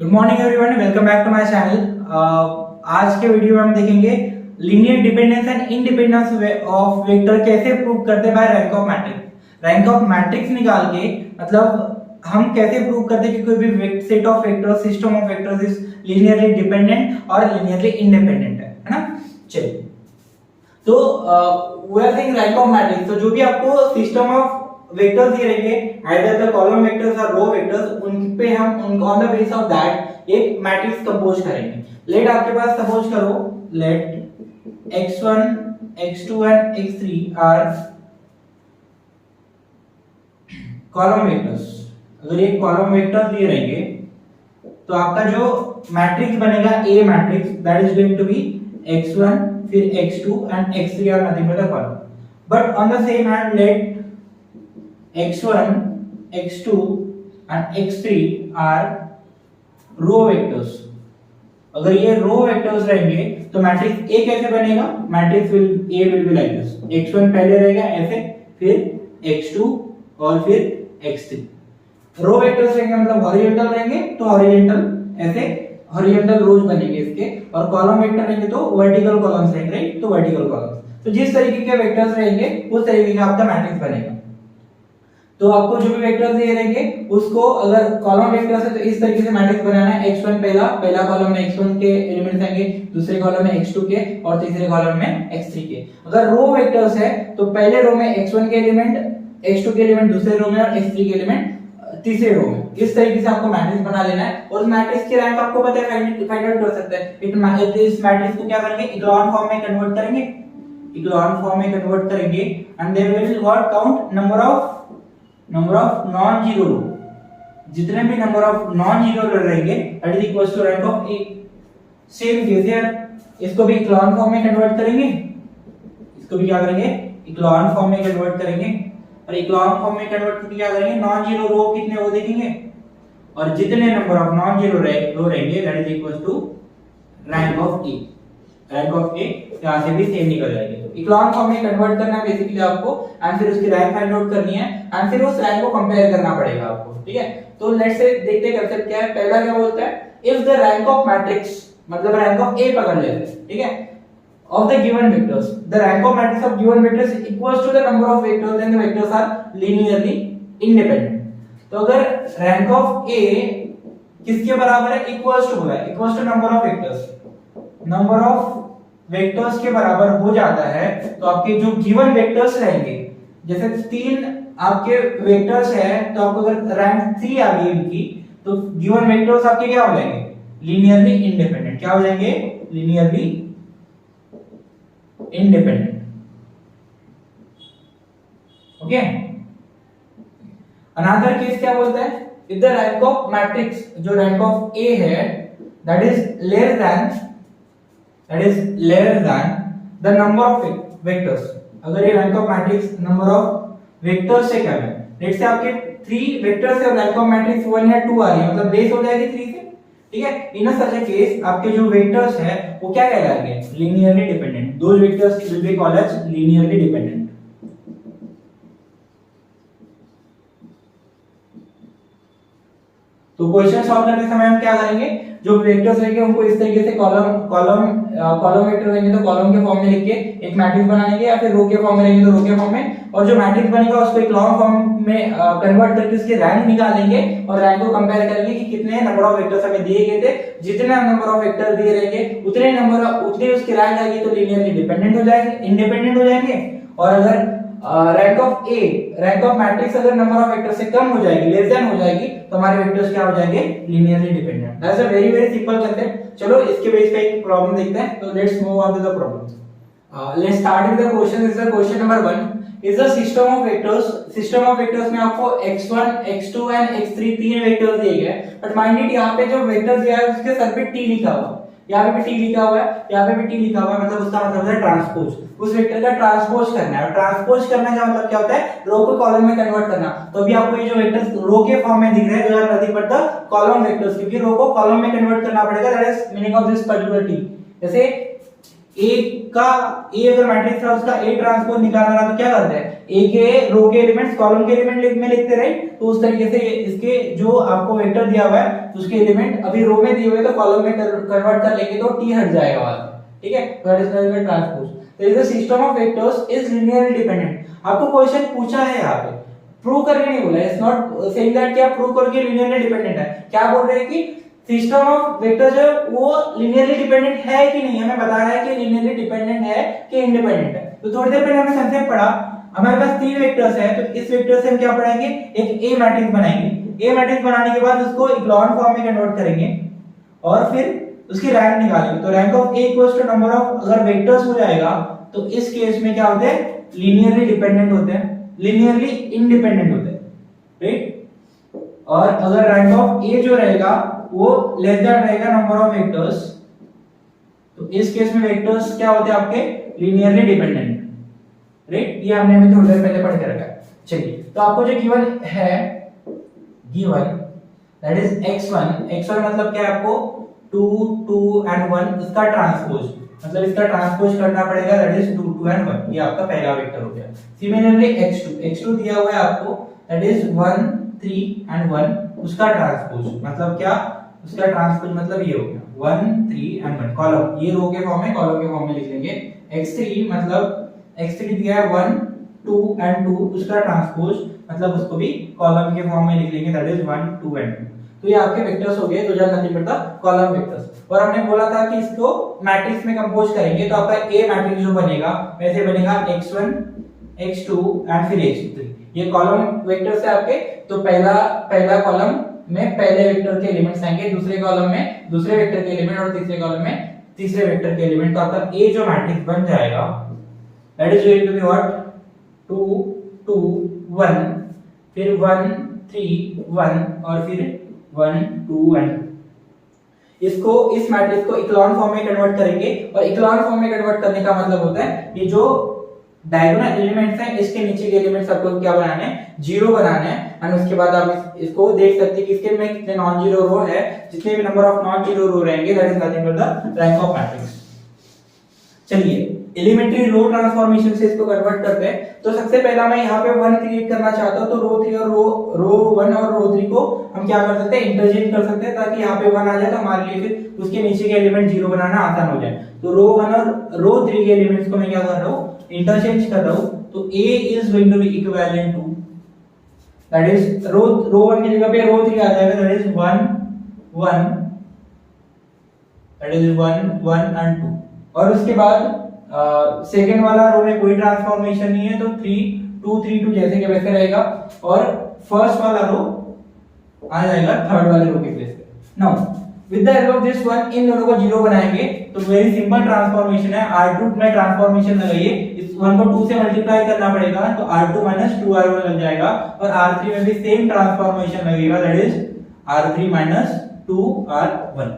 Good morning everyone, welcome back to my channel. आज के video में हम देखेंगे linear dependence and independence of vector कैसे प्रूव करते हैं by rank of matrix. Rank of matrix निकाल के मतलब हम कैसे प्रूव करते हैं कि कोई भी set of vectors, system of vectors is linearly dependent और लीनियरली इंडिपेंडेंट है ना। चलिए, तो we are saying rank of matrix. तो जो भी आपको सिस्टम ऑफ वेक्टर्स दिए रहेंगे, आइदर द कॉलम वेक्टर्स और रो वेक्टर्स, उन पे हम on the base of that एक मैट्रिक्स कंपोज करेंगे। लेट आपके पास सपोज करो, let x1 x2 and x3 are column vectors. अगर ये कॉलम वेक्टर दिए रहेंगे तो आपका जो मैट्रिक्स बनेगा A matrix, that is going to be x1 फिर x2 and x3 are nothing but the column. But on the same hand let x1 x2 and x3 are row vectors. अगर ये रो vectors रहेंगे तो matrix A कैसे बनेगा? Matrix A will be like this, x1 पहले रहेगा ऐसे, फिर x2 और फिर x3। रो वेक्टर्स रहेंगे मतलब हॉरिजॉन्टल रहेंगे तो हॉरिजॉन्टल ऐसे हॉरिजॉन्टल रोज बनेंगे इसके, और कॉलम वेक्टर रहेंगे तो वर्टिकल कॉलम्स रहेंगे, राइट? तो वर्टिकल कॉलम्स। तो जिस तरीके के वेक्टर्स रहेंगे उस तरीके का आपका मैट्रिक्स बनेगा। तो आपको जो भी वेक्टर्स दिए रहेंगे उसको अगर कॉलम वेक्टर्स है तो इस तरीके से मैट्रिक्स बनाना है। x1 पहला कॉलम में x1 के एलिमेंट्स आएंगे, दूसरे कॉलम में x2 के और तीसरे कॉलम में x3 के। अगर रो वेक्टर्स है तो पहले रो में x1 के एलिमेंट, x2 के एलिमेंट दूसरे रो में और x3 के एलिमेंट तीसरे रो में। इस तरीके से आपको मैट्रिक्स बना लेना है और उस मैट्रिक्स की रैंक आपको पता है, फाइंड आउट कर सकते हैं। इस मैट्रिक्स को क्या करेंगे? इक्लोन फॉर्म में कन्वर्ट करेंगे, इक्लोन फॉर्म में कन्वर्ट करेंगे and then we will what count number of non zero row. जितने भी number of non zero row रहेंगे that is equal to rank of A. Same case यार, इसको भी इक्लोन फॉर्म में कन्वर्ट करेंगे, इसको भी क्या करेंगे? इक्लोन फॉर्म में कन्वर्ट करेंगे, और इक्लोन फॉर्म में कन्वर्ट करके क्या करेंगे? नॉन जीरो रो कितने वो देखेंगे, और जितने number of non zero row रहेंगे that is equal to rank of A. Rank of A यहां से भी सेम निकल जाएगी। तो इक्लोन फॉर्म में कन्वर्ट करना है बेसिकली आपको, एंड फिर उसकी रैंक फाइंड आउट करनी है एंड फिर उस रैंक को कंपेयर करना पड़ेगा आपको, ठीक है? तो लेट्स से देखते हैं कंसेप्ट क्या है। पहला क्या बोलता है? If the rank of matrix, मतलब रैंक ऑफ ए पकड़ लेते हैं, ठीक है, of the given vectors, the rank of matrix of given vectors equals to the number of vectors, then the vectors are linearly independent। तो अगर rank of A किसके बराबर है? इक्वल्स टू बोला है, equals to number of vectors, number of vectors के बराबर हो जाता है तो आपके जो गिवन वेक्टर्स रहेंगे, जैसे 3 आपके वेक्टर्स है तो आपको अगर रैंक 3 आ गई इनकी तो गिवन वेक्टर्स आपके क्या हो जाएंगे? Linearly independent. क्या हो जाएंगे? Linearly independent. Okay, another case क्या बोलता है? If the rank of matrix, जो रैंक ऑफ ए है that is less than the number of vectors. अगर ये rank of matrix number of vectors से कम है, लेट्स से आपके 3 वेक्टर्स है और रैंक ऑफ मैट्रिक्स 1 या 2 आ रही है, मतलब बेस हो जाएगी 3 से, ठीक है? इन सच ए केस आपके जो वेक्टर्स है वो क्या कहलाएंगे? Linearly dependent. Those vectors will be called as linearly dependent. तो क्वेश्चन सॉल्व करते समय हम क्या करेंगे? जो वेक्टर्स रहेंगे उनको इस तरीके से कॉलम वेक्टर रहेंगे तो कॉलम के फॉर्म में लिख के एक मैट्रिक्स बना लेंगे, या फिर रो के फॉर्म में रहेंगे तो रो के फॉर्म में, और जो मैट्रिक्स बनेगा उसको एक लॉन्ग फॉर्म में कन्वर्ट करके उसके रैंक निकालेंगे और रैंक को कंपेयर करेंगे कि कितने नंबर ऑफ वेक्टर्स हमें दिए गए थे। जितने नंबर ऑफ वेक्टर दिए रहेंगे उतने उसकी रैंक आएगी तो लीनियरली डिपेंडेंट हो जाएंगे, इंडिपेंडेंट हो जाएंगे। और अगर rank of A, rank of matrix अगर नंबर ऑफ वेक्टर से कम हो जाएगी, लेस देन हो जाएगी, तो हमारे वेक्टर्स क्या हो जाएंगे? Linearly dependent. That's a very very simple concept. चलो इसके बेस पे एक प्रॉब्लम देखते हैं। तो let's move on to the problem. Let's start with the question. This is the question number 1 is the system of vectors. System of vectors में आपको x1 x2 and x3 तीन वेक्टर्स दिए गए, बट माइंड इट यहाँ पे जो vectors दिया है उसके सर पे t लिखा हुआ है, यहाँ पे भी t लिखा हुआ है, यहाँ पे भी t लिखा हुआ है, मतलब उसका मतलब है ट्रांसपोज। उस वेक्टर का ट्रांसपोज करना है, और ट्रांसपोज करने का मतलब क्या होता है? रो को कॉलम में कन्वर्ट करना। तो अभी आपको ये जो वेक्टर्स रो के फॉर्म में दिख रहे हैं, दो are nothing but the column vectors, क्योंकि रो को कॉलम में कन्वर्ट करना पड़ेगा। That is meaning of this particular t। जैसे ए का ए अगर मैट्रिक्स था उसका ए ट्रांसपोज निकालना रहा तो क्या करते हैं, ए के रो के एलिमेंट्स कॉलम के एलिमेंट में लिखते रहे। तो उस तरीके से इसके जो आपको वेक्टर दिया हुआ है उसके एलिमेंट अभी रो में दिए हुए तो कॉलम में कन्वर्ट कर लेंगे तो टी हट जाएगा वहां से, ठीक है। That is not transpose. तो the system of vectors is linearly dependent. आपको क्वेश्चन पूछा है यहाँ पे, प्रूव करके नहीं बोला, इट्स नॉट सेइंग दैट कि आप प्रूव करके लिनियरली डिपेंडेंट है। क्या बोल रहे हैं कि सिस्टम ऑफ वेक्टर जो वो लिनियरली डिपेंडेंट है कि नहीं, हमें बताना है कि लिनियरली डिपेंडेंट है कि इंडिपेंडेंट है। तो थोड़ी देर पहले हमने संक्षेप पढ़ा, हमारे पास तीन वेक्टर्स है, तो इस वेक्टर से हम क्या पढ़ाएंगे, एक ए मैट्रिक्स बनाएंगे। ए मैट्रिक्स बनाने के बाद उसको इक्लॉन फॉर्म में कन्वर्ट करेंगे और फिर उसकी रैंक निकालेंगे। तो rank of A equals to number of अगर वेक्टर्स हो जाएगा तो इस केस में क्या होते हैं, लीनियरली डिपेंडेंट होते हैं, लीनियरली इंडिपेंडेंट होते हैं, राइट। और अगर रैंक ऑफ ए जो रहेगा वो लेस देन रहेगा नंबर ऑफ वेक्टर्स, तो इस केस में वेक्टर्स क्या होते हैं आपके, लीनियरली डिपेंडेंट, राइट। ये हमने अभी थोड़ी देर पहले पढ़ के रखा है। चलिए, तो आपको जो गिवन है, गिवन दैट इज x1 मतलब क्या है, आपको 2 2 एंड 1 इसका ट्रांसपोज, मतलब इसका ट्रांसपोज करना पड़ेगा, दैट इज 2 2 एंड 1। ये आपका पहला वेक्टर हो गया। सिमिलरली x2 दिया हुआ है आपको, दैट इज 1 3 एंड 1 उसका ट्रांसपोज, मतलब क्या, उसका ट्रांसपोज मतलब ये हो गया 1 3 एंड 1 कॉलम, ये रो के फॉर्म में, कॉलम के फॉर्म में लिख लेंगे। x3 मतलब x3 दिया है 1 2 एंड 2 उसका ट्रांसपोज, मतलब उसको भी कॉलम के फॉर्म में लिख लेंगे, दैट इज 1 2 एंड 2। तो ये आपके वेक्टर्स हो गए, तो जब nothing but the column vectors. और हमने बोला था कि इसको मैट्रिक्स में कंपोज करेंगे, तो आपका ए मैट्रिक्स जो बनेगा वैसे बनेगा x1 x2 एंड फिर x3। ये कॉलम वेक्टर्स है आपके। तो पहला कॉलम में पहले वेक्टर के एलिमेंट्स आएंगे, दूसरे कॉलम में दूसरे वेक्टर के एलिमेंट और तीसरे कॉलम में तीसरे वेक्टर के एलिमेंट। तो आपका ए जो मैट्रिक्स बन जाएगा that is going to be what, 2 2 1 फिर 1 3 1 और फिर 1 2 एंड इसको, इस मैट्रिक्स को इक्लॉन फॉर्म में कन्वर्ट करेंगे। और इक्लॉन फॉर्म में कन्वर्ट करने का मतलब होता है ये जो डायगोनल एलिमेंट्स हैं इसके नीचे के एलिमेंट्स आपको क्या बनाने हैं, जीरो बनाने हैं। एंड उसके बाद आप इसको देख सकते हैं कि इसके में कितने नॉन जीरो रो है, जितने भी number of non zero row रहेंगे that is nothing but the rank of matrix. चलिए, एलिमेंट्री रो ट्रांसफॉर्मेशन से इसको कन्वर्ट करते हैं। तो सबसे पहला मैं यहाँ पे 1 क्रिएट करना चाहता हूँ, तो रो 3 और रो 1 और रो 3 को हम क्या कर सकते हैं, इंटरचेंज कर सकते हैं, ताकि यहाँ पे 1 आ जाए तो हमारे लिए फिर उसके नीचे के एलिमेंट जीरो बनाना आसान हो जाए। तो रो 1 और रो 3 के एलिमेंट्स को मैं क्या कर रहा हूँ, इंटरचेंज कर रहा हूँ। तो a is going to be equivalent to, that is row 1 की जगह पे रो 3 आ जाएगा, that is 1 1, that is 1 1 and 2। और उसके बाद सेकंड वाला रो में कोई ट्रांसफॉर्मेशन नहीं है, तो 3 2 3 2 जैसे के वैसे रहेगा। और फर्स्ट वाला रो आ जाएगा थर्ड वाले रो के प्लेस पे। Now with the help of this one in दोनों को जीरो बनाएंगे, तो वेरी सिंपल ट्रांसफॉर्मेशन है। R2 में ट्रांसफॉर्मेशन लगाइए, इस 1 को 2 से मल्टीप्लाई करना पड़ेगा, तो R2 - 2R1 लग जाएगा। और R3 में भी सेम ट्रांसफॉर्मेशन लगेगा, दैट इज R3 - 2R1।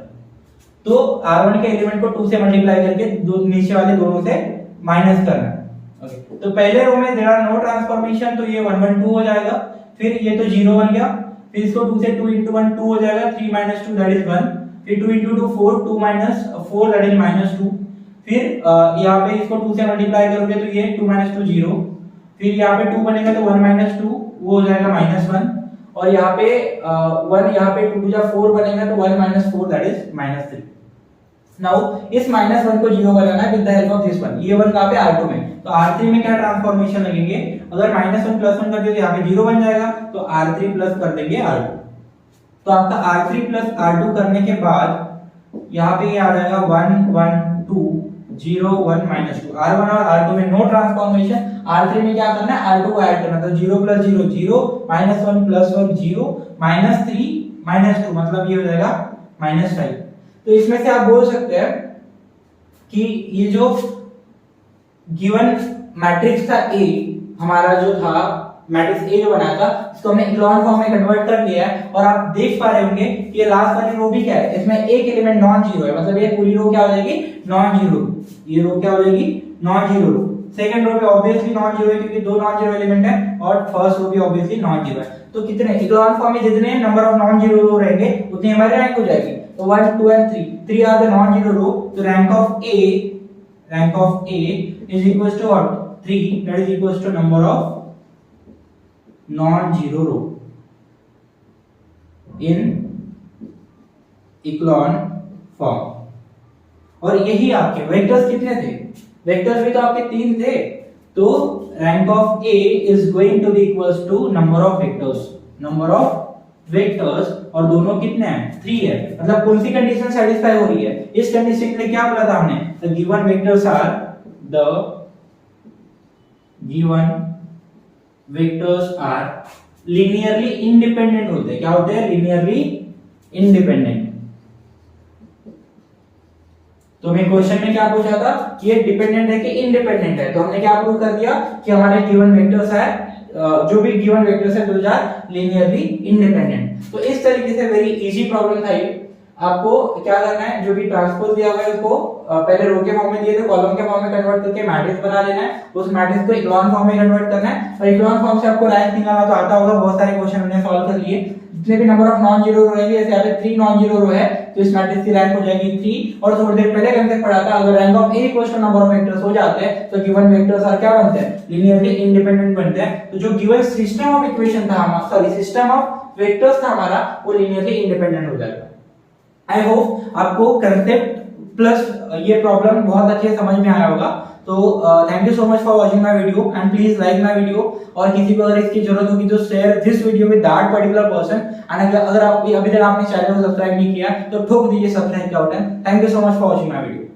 तो R1 के एलिमेंट को 2 से मल्टीप्लाई करके दो नीचे वाले दोनों से माइनस करना है। ओके, तो पहले रो में देयर आर नो ट्रांसफॉर्मेशन, तो ये 1 1 2 हो जाएगा। फिर ये तो 0 बन गया, फिर इसको 2 से 2 into 1 2 हो जाएगा, 3 - 2 दैट इज 1। फिर 2 into 2 4, 2 - 4 दैट इज -2। फिर यहाँ पे इसको 2 से मल्टीप्लाई करोगे तो ये 2 - 2 0। फिर यहाँ पे 2 बनेगा तो 1 - 2 वो हो जाएगा -1। और यहाँ पे 1 यहाँ पे 2 2 4 बनेगा तो 1 - 4 दैट इज -3। नाउ इस -1 को 0 बनाना है with the help of this one. ये 1 कहां पे, R2 में। तो R3 में क्या ट्रांसफॉर्मेशन लगेंगे, अगर -1 + 1 कर दिया तो यहाँ पे 0 बन जाएगा, तो R3 प्लस कर देंगे R2। तो आपका R3 + R2 करने के बाद यहाँ पे ये आ जाएगा 1 1 2 0 1 -2। R1 और R2 में नो ट्रांसफॉर्मेशन। R3 में क्या करना है, R2 को ऐड करना, तो 0 + 0 0 -1 + 1 0 -3 -2 मतलब ये हो जाएगा -5। तो इसमें से आप बोल सकते हैं कि ये जो गिवन मैट्रिक्स था A, हमारा जो था मैट्रिक्स A जो बनाया था, इसको हमने इक्लॉन फॉर्म में कन्वर्ट कर लिया है। और आप देख पा रहे होंगे कि ये लास्ट वाली रो भी क्या है, इसमें एक एलिमेंट नॉन जीरो है, मतलब ये पूरी रो क्या हो जाएगी, नॉन जीरो। ये रो क्या हो जाएगी, नॉन जीरो। सेकंड रो पे ऑब्वियसली नॉन जीरो है क्योंकि दो नॉन जीरो एलिमेंट है, और फर्स्ट रो भी ऑब्वियसली नॉन जीरो है। तो कितने इक्लॉन फॉर्म में जितने number of non zero row रहेंगे उतनी हमारी रैंक हो जाएगी। तो 1 2 and 3 are the non zero row. तो rank of A rank of A is equals to what? 3, that is equals to number of non-zero row in echelon form. और यही आपके वेक्टर्स कितने थे? वेक्टर्स भी तो आपके 3 थे, तो rank of A is going to be equals to number of vectors, और दोनों कितने हैं? 3 है। मतलब कौन सी कंडीशन सेटिस्फाई हो रही है? इस कंडीशन के लिए क्या बोला था हमने? The given vectors are linearly independent होते हैं। क्या होते हैं? Linearly independent. तो मैं क्वेश्चन में क्या पूछा था कि ये डिपेंडेंट है कि इंडिपेंडेंट है, तो हमने क्या प्रूव कर दिया कि हमारे गिवन वेक्टर्स है, जो भी गिवन वेक्टर्स है दोज आर लीनियरली इंडिपेंडेंट। तो इस तरीके से वेरी इजी प्रॉब्लम था ये। आपको क्या करना है, जो भी ट्रांसपोज दिया हुआ है उसको पहले रो के फॉर्म में दिए थे, कॉलम के फॉर्म में कन्वर्ट करके मैट्रिक्स बना लेना है, उस मैट्रिक्स को इक्लोन फॉर्म में कन्वर्ट करना है, और इक्लोन फॉर्म से आपको रैंक निकालना तो आता होगा, बहुत सारे क्वेश्चन हमने सॉल्व कर लिए। जितने भी number of non zero row रहेंगे, जैसे यहाँ पे 3 नॉन जीरो रो है, तो इस मैट्रिक्स की रैंक हो जाएगी 3। और थोड़ी देर पहले कंसेप्ट पढ़ा था, अगर rank of A equals to number of vectors हो जाते हैं, तो गिवन वेक्टर्स आर क्या बनते हैं? लीनियरली इंडिपेंडेंट बनते हैं। तो जो गिवन सिस्टम ऑफ इक्वेशन था हमारा, सॉरी सिस्टम ऑफ वेक्टर्स था हमारा, वो लीनियरली इंडिपेंडेंट हो जाएगा। आई होप आपको कंसेप्ट प्लस ये प्रॉब्लम बहुत अच्छे समझ में आया होगा। तो thank you so much for watching my video and please like my video, और किसी को अगर इसकी जरूरत होगी तो share this video with that particular person. And अगर आप अभी तक आपने चैनल को सब्सक्राइब नहीं किया तो ठोक दीजिए सब्सक्राइब का button. Thank you so much for watching my video.